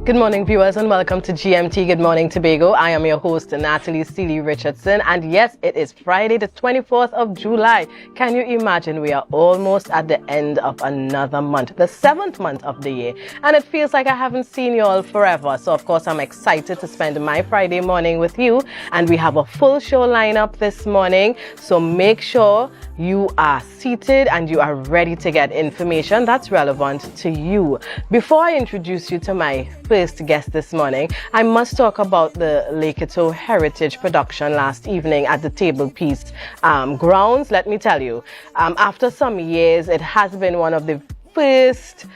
Good morning, viewers, and welcome to GMT Good Morning Tobago. I am your host, Natalie Seeley Richardson, and yes, it is Friday, the 24th of July. Can you imagine we are almost at the end of another month, the 7th month of the year, and it feels like I haven't seen you all forever. So, of course, I'm excited to spend my Friday morning with you, and we have a full show lineup this morning. So make sure you are seated and you are ready to get information that's relevant to you. Before I introduce you to my first guest this morning, I must talk about the Lekito Heritage production last evening at the Table Piece grounds. Let me tell you, after some years, it has been one of the first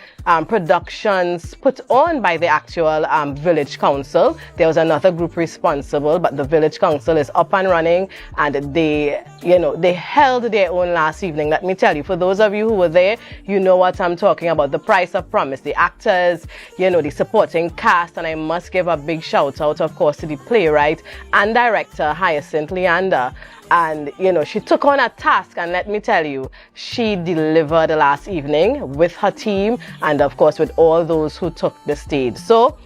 productions put on by the actual village council. There was another group responsible, but the village council is up and running, and they held their own last evening. Let me tell you, for those of you who were there, you know what I'm talking about. The price of promise, the actors, the supporting cast, and I must give a big shout out, of course, to the playwright and director Hyacinth Leander. And, she took on a task, and let me tell you, she delivered last evening with her team and, of course, with all those who took the stage. So,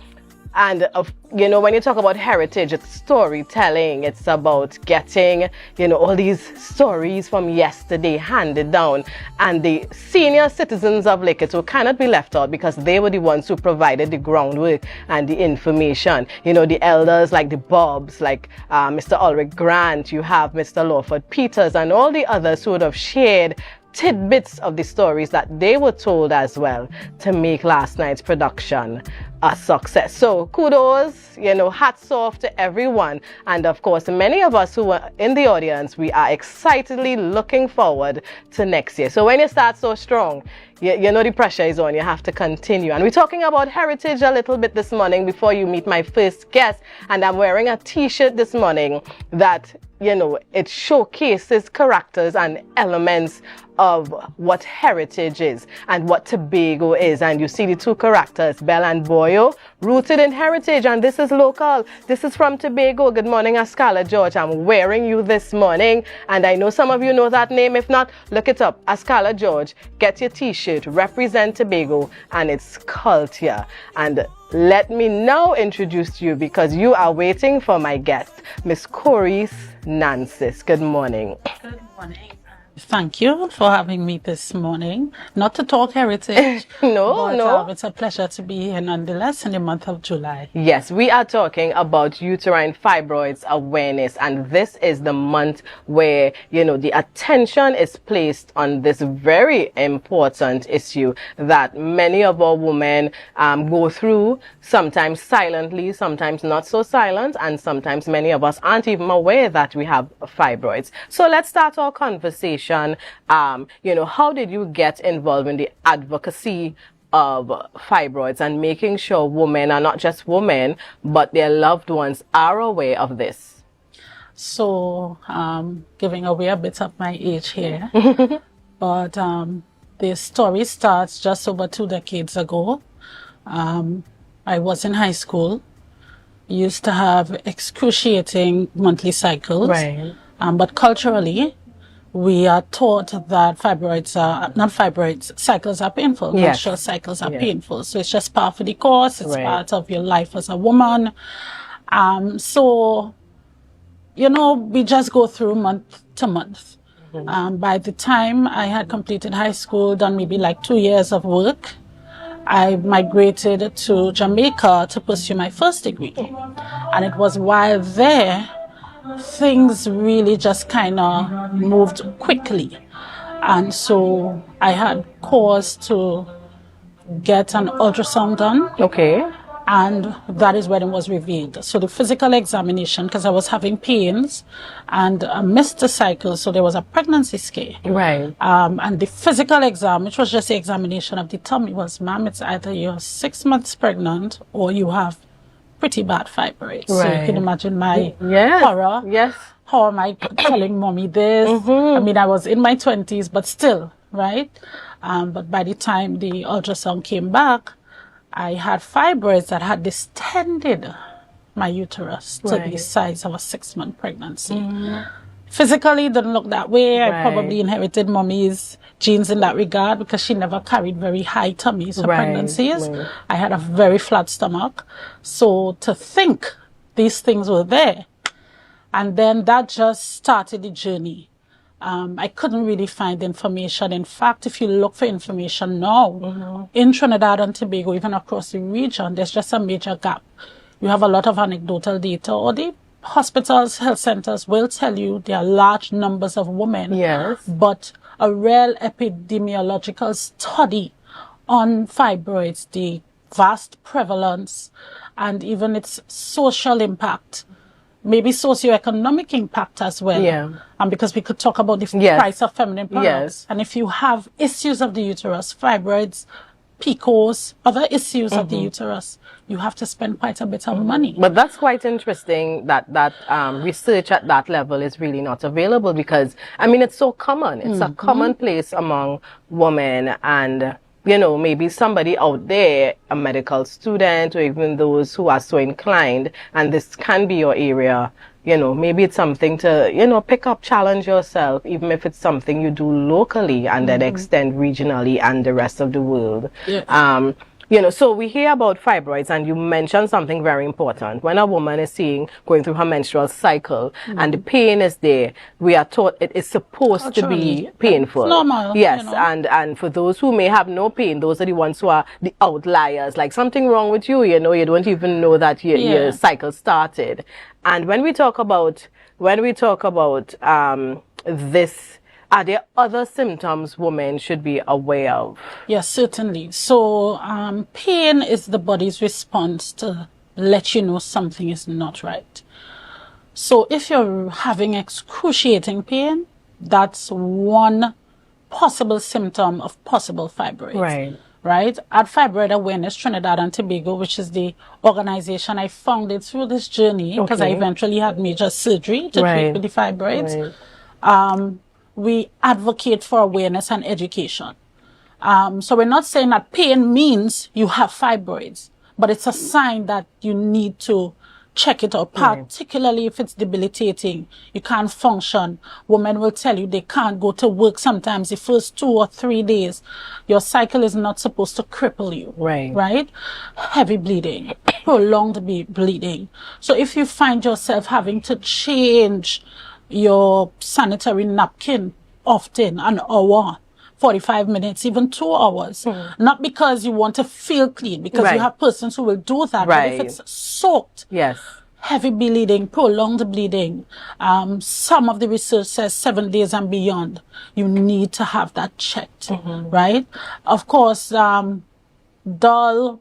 and, when you talk about heritage, it's storytelling. It's about getting, all these stories from yesterday handed down. And the senior citizens of Lekito cannot be left out because they were the ones who provided the groundwork and the information. The elders like the Bobs, like Mr. Ulrich Grant, you have Mr. Lawford Peters, and all the others who would have shared tidbits of the stories that they were told as well to make last night's production a success. So kudos, hats off to everyone. And of course, many of us who were in the audience, we are excitedly looking forward to next year. So when you start so strong, the pressure is on. You have to continue. And we're talking about heritage a little bit this morning before you meet my first guest. And I'm wearing a t-shirt this morning that, it showcases characters and elements of what heritage is and what Tobago is. And you see the two characters, Belle and Boyo, rooted in heritage. And this is local. This is from Tobago. Good morning, Ascala George. I'm wearing you this morning. And I know some of you know that name. If not, look it up. Ascala George. Get your t-shirt. Represent Tobago and its culture. And let me now introduce you, because you are waiting for my guest, Miss Corey Nancis. Good morning. Good morning. Thank you for having me this morning. Not to talk heritage. No. It's a pleasure to be here nonetheless in the month of July. Yes, we are talking about uterine fibroids awareness, and this is the month where, the attention is placed on this very important issue that many of our women go through, sometimes silently, sometimes not so silent, and sometimes many of us aren't even aware that we have fibroids. So let's start our conversation. How did you get involved in the advocacy of fibroids and making sure women are not just women, but their loved ones are aware of this? So, giving away a bit of my age here, but the story starts just over 2 decades ago. I was in high school, used to have excruciating monthly cycles, right? But culturally, we are taught that cycles are painful. Yes. Menstrual cycles are painful. So it's just part of the course. It's part of your life as a woman. So, we just go through month to month. Mm-hmm. By the time I had completed high school, done maybe like 2 years of work, I migrated to Jamaica to pursue my first degree. And it was while there, things really just kind of moved quickly. And so I had cause to get an ultrasound done. Okay. And that is when it was revealed. So the physical examination, because I was having pains and I missed the cycle, so there was a pregnancy scare. Right. And the physical exam, which was just the examination of the tummy, was, ma'am, it's either you're 6 months pregnant or you have pretty bad fibroids. Right. So you can imagine my horror. Yes. How am I telling mommy this? Mm-hmm. I mean, I was in my 20s, but still, right? But by the time the ultrasound came back, I had fibroids that had distended my uterus to the size of a 6-month pregnancy. Physically, didn't look that way. Right. I probably inherited mommy's genes in that regard because she never carried very high tummies for pregnancies. Right. I had a very flat stomach. So to think these things were there. And then that just started the journey. I couldn't really find information. In fact, if you look for information now, in Trinidad and Tobago, even across the region, there's just a major gap. You have a lot of anecdotal data, or the hospitals, health centers will tell you there are large numbers of women. Yes. But a real epidemiological study on fibroids, the vast prevalence, and even its social impact, maybe socioeconomic impact as well. Yeah. And because we could talk about the Yes. price of feminine products. Yes. And if you have issues of the uterus, fibroids, PCOS, other issues of the uterus, you have to spend quite a bit of money. But that's quite interesting that research at that level is really not available because, I mean, it's so common. It's a commonplace among women, and, you know, maybe somebody out there, a medical student, or even those who are so inclined, and this can be your area, you know, maybe it's something to, you know, pick up, challenge yourself, even if it's something you do locally and then extend regionally and the rest of the world. Yeah. You know, so we hear about fibroids, and you mentioned something very important. When a woman is going through her menstrual cycle and the pain is there, we are taught it is supposed to be painful. It's normal. Yes, you know. and for those who may have no pain, those are the ones who are the outliers. Like something wrong with you, you know, you don't even know that your cycle started. And when we talk about this, are there other symptoms women should be aware of? Yes, certainly. So pain is the body's response to let you know something is not right. So if you're having excruciating pain, that's one possible symptom of possible fibroids. Right? At Fibroid Awareness Trinidad and Tobago, which is the organization I founded through this journey, because I eventually had major surgery to treat with the fibroids. We advocate for awareness and education. So we're not saying that pain means you have fibroids, but it's a sign that you need to check it out, particularly if it's debilitating. You can't function. Women will tell you they can't go to work sometimes the first 2 or 3 days. Your cycle is not supposed to cripple you. Right? Heavy bleeding, prolonged bleeding. So if you find yourself having to change your sanitary napkin often, an hour, 45 minutes, even 2 hours. Not because you want to feel clean, because you have persons who will do that. But if it's soaked, heavy bleeding, prolonged bleeding, some of the research says 7 days and beyond, you need to have that checked, right? Of course, dull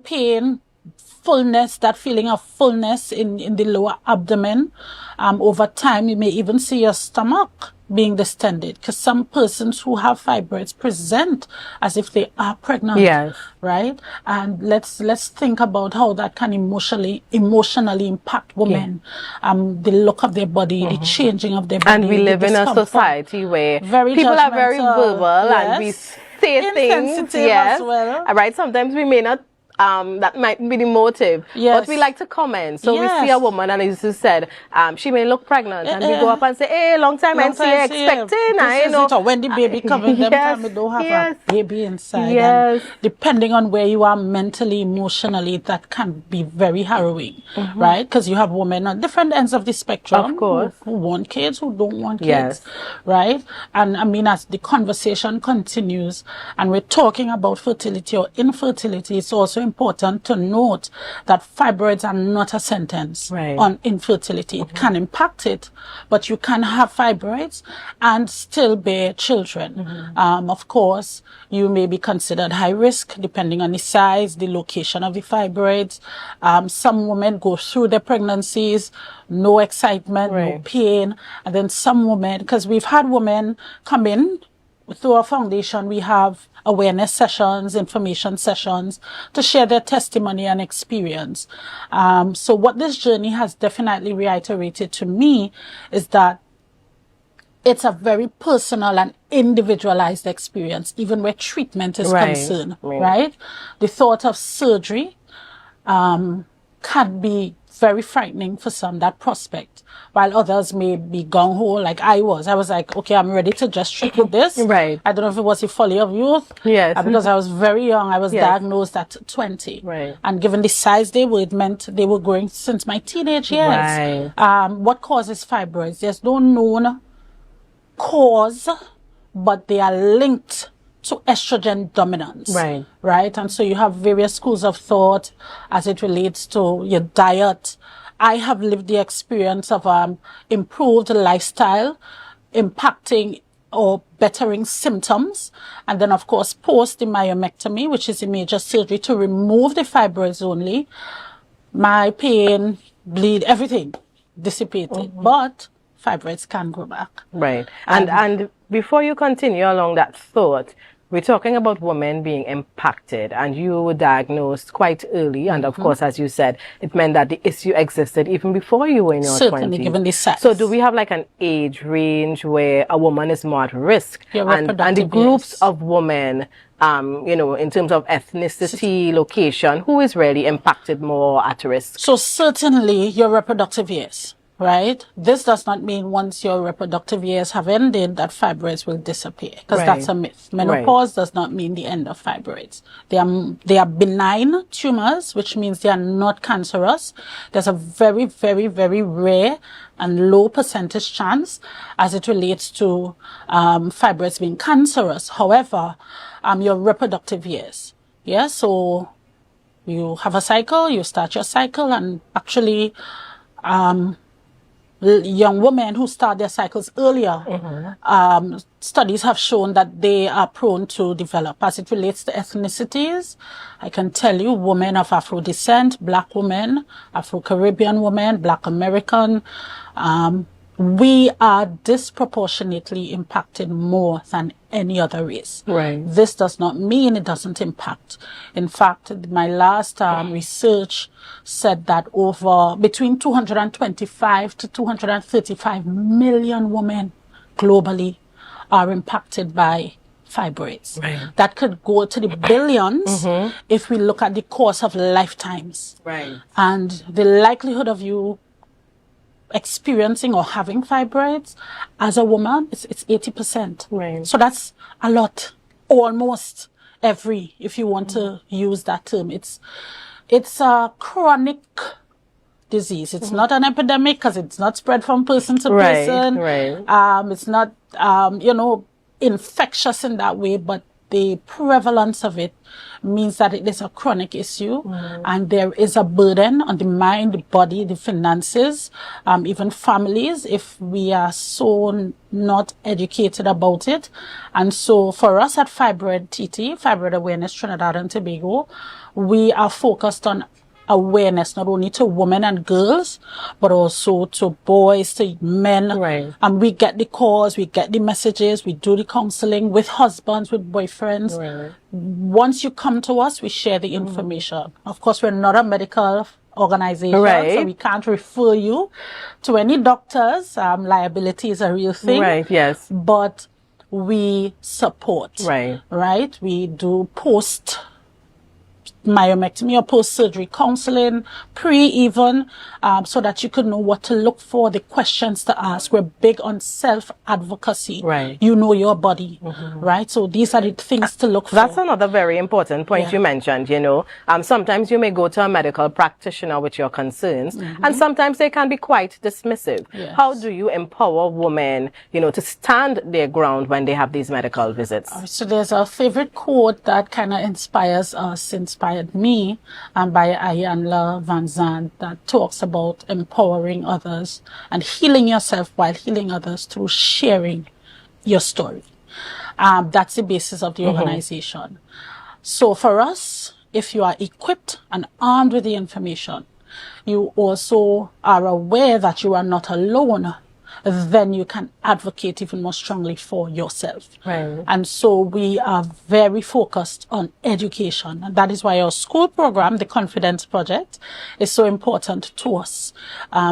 pain, fullness, that feeling of fullness in the lower abdomen. Over time, you may even see your stomach being distended, because some persons who have fibroids present as if they are pregnant. Right? And let's think about how that can emotionally impact women. The look of their body, the changing of their body. And we live in a society where people are very verbal and we say things. As well. Right? Sometimes we may not. That might be the motive, but we like to comment. So we see a woman, and as you said, she may look pregnant, and we go up and say, "Hey, long time I see you expecting." You know, when the baby coming, them time we don't have a baby inside. And depending on where you are mentally, emotionally, that can be very harrowing, right? Because you have women on different ends of the spectrum, of course, who want kids, who don't want kids, right? And I mean, as the conversation continues, and we're talking about fertility or infertility, it's also important to note that fibroids are not a sentence on infertility. It can impact it, but you can have fibroids and still bear children. Of course, you may be considered high risk depending on the size, the location of the fibroids. Some women go through their pregnancies, no excitement, no pain. And then some women, because we've had women come in through our foundation, we have awareness sessions, information sessions to share their testimony and experience. So what this journey has definitely reiterated to me is that it's a very personal and individualized experience, even where treatment is concerned, right? The thought of surgery can be very frightening for some, that prospect, while others may be gung-ho like I was. I was like, okay, I'm ready to just triple this. Right. I don't know if it was the folly of youth. Yes. Because I was very young. I was Yes. diagnosed at 20. Right. And given the size they were, it meant they were growing since my teenage years. Right. What causes fibroids? There's no known cause, but they are linked to estrogen dominance. Right. Right. And so you have various schools of thought as it relates to your diet. I have lived the experience of improved lifestyle impacting or bettering symptoms. And then, of course, post the myomectomy, which is a major surgery to remove the fibroids only, my pain, bleed, everything dissipated. But fibroids can go back. Right. And before you continue along that thought, we're talking about women being impacted, and you were diagnosed quite early. And of course, as you said, it meant that the issue existed even before you were in your 20s. Certainly, given the size. So do we have like an age range where a woman is more at risk? And the groups of women, you know, in terms of ethnicity, location, who is really impacted more at risk? So certainly your reproductive years. Right? This does not mean once your reproductive years have ended that fibroids will disappear, because that's a myth. Menopause does not mean the end of fibroids. They are benign tumors, which means they are not cancerous. There's a very, very, very rare and low percentage chance as it relates to fibroids being cancerous. However, your reproductive years. Yeah, so you have a cycle, you start your cycle, and actually young women who start their cycles earlier, studies have shown that they are prone to develop. As it relates to ethnicities, I can tell you women of Afro descent, Black women, Afro-Caribbean women, Black American, we are disproportionately impacted more than any other race. Right. This does not mean it doesn't impact. In fact, my last research said that between 225 to 235 million women globally are impacted by fibroids. Right. That could go to the billions if we look at the course of lifetimes. Right. And the likelihood of you experiencing or having fibroids as a woman, it's 80%. Right. So that's a lot, almost every, if you want to use that term. It's a chronic disease. It's not an epidemic because it's not spread from person to person. Right. It's not, infectious in that way, but the prevalence of it means that it is a chronic issue, and there is a burden on the mind, the body, the finances, even families, if we are so not educated about it. And so for us at Fibroid Awareness Trinidad and Tobago, we are focused on awareness, not only to women and girls, but also to boys, to men. Right. And we get the calls, we get the messages, we do the counseling with husbands, with boyfriends. Right. Once you come to us, we share the information. Of course, we're not a medical organization, right, so we can't refer you to any doctors. Liability is a real thing. Right, yes. But we support. Right. Right? We do post myomectomy or post-surgery counseling, even, so that you could know what to look for, the questions to ask. We're big on self-advocacy. Right. You know your body, right? So these are the things to look for. That's another very important point you mentioned, you know. Sometimes you may go to a medical practitioner with your concerns, and sometimes they can be quite dismissive. Yes. How do you empower women, you know, to stand their ground when they have these medical visits? So there's a favorite quote that kind of inspires me, by Ayanla Van Zandt, that talks about empowering others and healing yourself while healing others through sharing your story. That's the basis of the organization. So for us, if you are equipped and armed with the information, you also are aware that you are not alone, then you can advocate even more strongly for yourself. Right. And so we are very focused on education. And that is why our school program, the Confidence Project, is so important to us.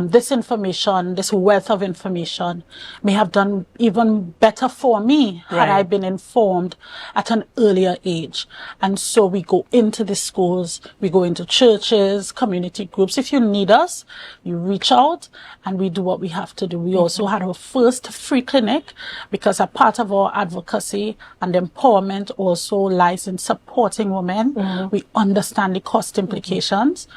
This information, this wealth of information may have done even better for me had I been informed at an earlier age. And so we go into the schools, we go into churches, community groups. If you need us, you reach out and we do what we have to do. We also had our first free clinic because a part of our advocacy and empowerment also lies in supporting women. We understand the cost implications.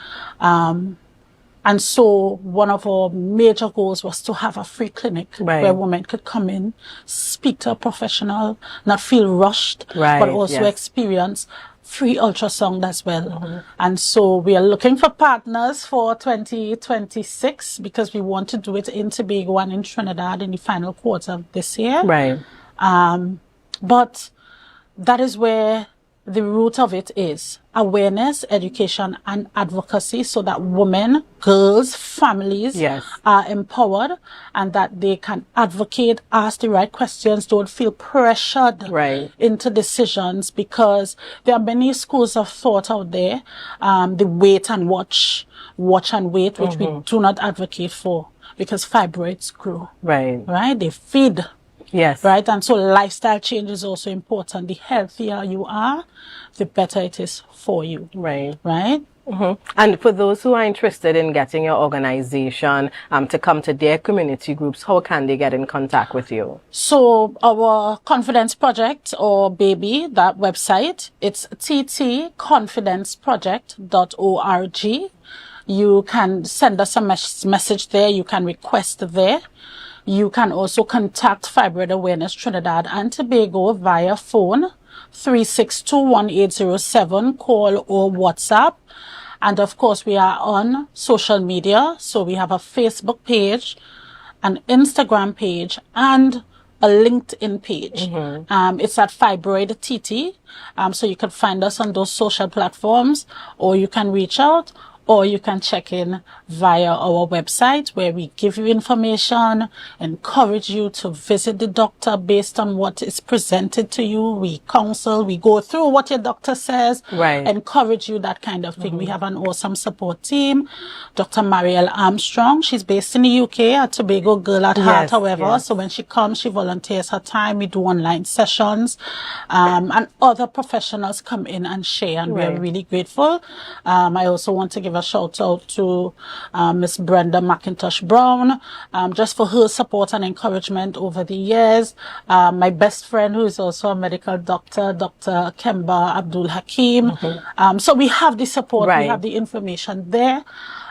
And so one of our major goals was to have a free clinic where women could come in, speak to a professional, not feel rushed, but also experience free ultrasound as well. And so we are looking for partners for 2026 because we want to do it in Tobago and in Trinidad in the final quarter of this year. But that is where the root of it is awareness, education, and advocacy so that women, girls, families are empowered and that they can advocate, ask the right questions, don't feel pressured into decisions because there are many schools of thought out there, the wait and watch and wait, which we do not advocate for because fibroids grow. They feed. Right. And so lifestyle change is also important. The healthier you are, the better it is for you. Right. And for those who are interested in getting your organization to come to their community groups, how can they get in contact with you? So our Confidence Project or baby, that website, it's ttconfidenceproject.org. You can send us a message there. You can request there. You can also contact Fibroid Awareness Trinidad and Tobago via phone 362-1807, call or WhatsApp. And of course, we are on social media. So we have a Facebook page, an Instagram page, and a LinkedIn page. It's at Fibroid TT. So you can find us on those social platforms, or you can reach out, or you can check in via our website where we give you information, encourage you to visit the doctor based on what is presented to you. We counsel, we go through what your doctor says, encourage you, that kind of thing. We have an awesome support team. Dr. Marielle Armstrong, she's based in the UK, a Tobago girl at heart, however. So when she comes, she volunteers her time. We do online sessions, and other professionals come in and share, and we are really grateful. I also want to give a shout out to Miss Brenda McIntosh Brown, just for her support and encouragement over the years. My best friend, who is also a medical doctor, Dr. Kemba Abdul Hakim. So we have the support, we have the information there,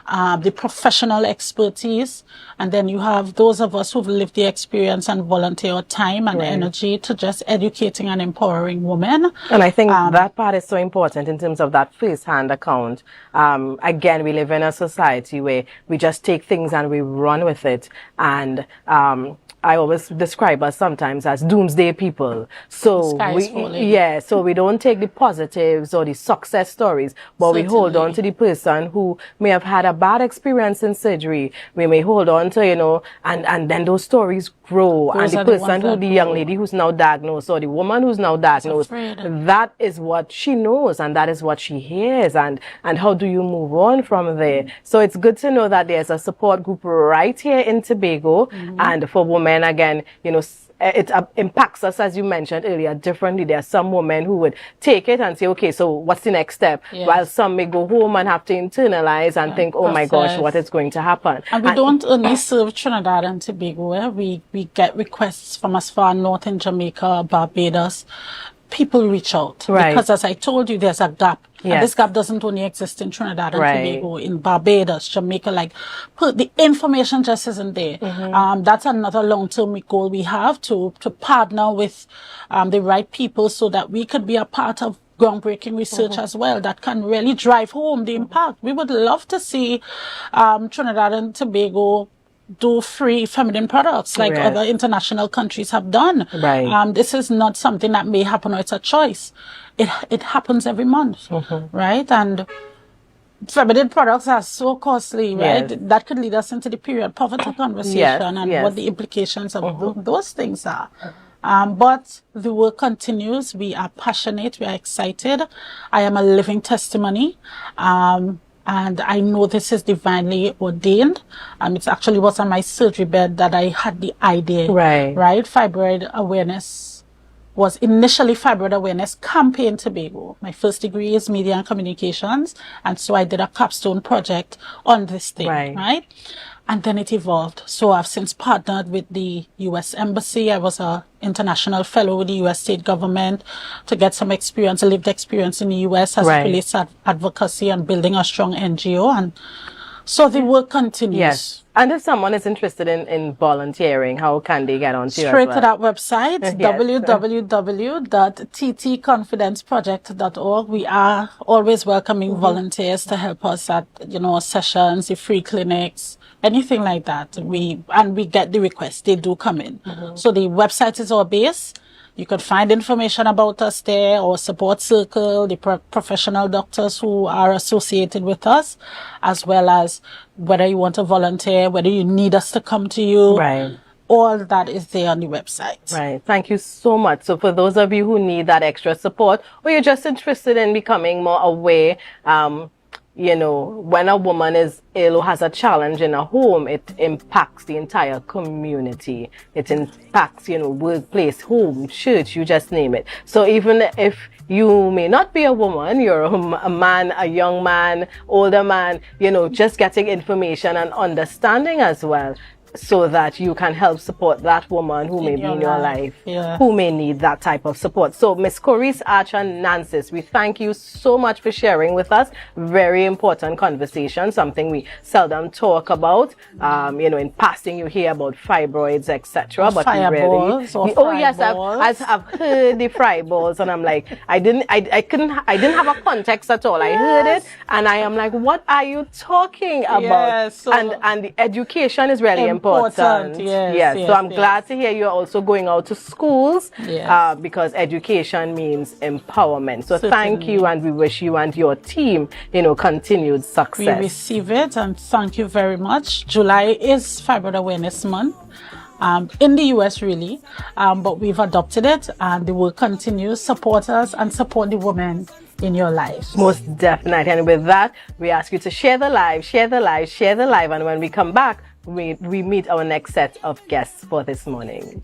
the professional expertise, and then you have those of us who've lived the experience and volunteer our time and energy to just educating and empowering women. And I think that part is so important in terms of that first-hand account. Again, we live in a society where we just take things and we run with it. And I always describe us sometimes as doomsday people. So so we don't take the positives or the success stories, but we hold on to the person who may have had a bad experience in surgery. We may hold on to, and then those stories grow. And the person the young lady who's now diagnosed, or the woman who's now diagnosed, that is what she knows and that is what she hears. And how do you move on from there? So it's good to know that there's a support group right here in Tobago, and for women, again, it impacts us, as you mentioned earlier, differently. There are some women who would take it and say, okay, so what's the next step? While some may go home and have to internalize and think, oh my gosh, what is going to happen? And we don't only serve Trinidad and Tobago. We get requests from as far north in Jamaica, Barbados. People reach out because, as I told you, there's a gap. And this gap doesn't only exist in Trinidad and Tobago, in Barbados, Jamaica. The information just isn't there. That's another long-term goal we have, to partner with the right people so that we could be a part of groundbreaking research as well that can really drive home the impact. We would love to see Trinidad and Tobago do free feminine products like other international countries have done. This is not something that may happen or it's a choice. It happens every month, right? And feminine products are so costly, right? Yes. That could lead us into the period poverty conversation Yes, and yes. what the implications of those things are. But the work continues. We are passionate. We are excited. I am a living testimony. And I know this is divinely ordained. It actually was on my surgery bed that I had the idea. Right. Right? Fibroid Awareness was initially Fibroid Awareness Campaign Tobago. My first degree is Media and Communications. And so I did a capstone project on this thing. Right? And then it evolved. So I've since partnered with the U.S. Embassy. I was a international fellow with the U.S. state government to get some experience, a lived experience in the U.S. as it relates to advocacy and building a strong NGO. And so the work continues. Yes. And if someone is interested in volunteering, how can they get onto you? Straight to that website, www.ttconfidenceproject.org. We are always welcoming volunteers to help us at, sessions, the free clinics, anything like that. We get the requests. They do come in. So the website is our base. You can find information about us there, our support circle, the professional doctors who are associated with us, as well as whether you want to volunteer, whether you need us to come to you. Right. All that is there on the website. Right. Thank you so much. So for those of you who need that extra support, or you're just interested in becoming more aware, when a woman is ill or has a challenge in a home, it impacts the entire community. It impacts, workplace, home, church, you just name it. So even if you may not be a woman, you're a man, a young man, older man, just getting information and understanding as well, so that you can help support that woman who may be in your life, who may need that type of support. So Miss Corice Archer Nancis, we thank you so much for sharing with us. Very important conversation, something we seldom talk about. In passing you hear about fibroids, etc. But fireballs, yes, I've heard the fireballs, and I'm like, I didn't have a context at all. I heard it, and I am like, what are you talking about? Yes, and the education is really important. Yes. So I'm glad to hear you're also going out to schools, because education means empowerment. So thank you, and we wish you and your team, continued success. We receive it, and thank you very much. July is Fibroid Awareness Month. In the US, really, but we've adopted it, and the work continues. Support us and support the women in your life. Most definitely. And with that, we ask you to share the live. And when we come back, we meet our next set of guests for this morning.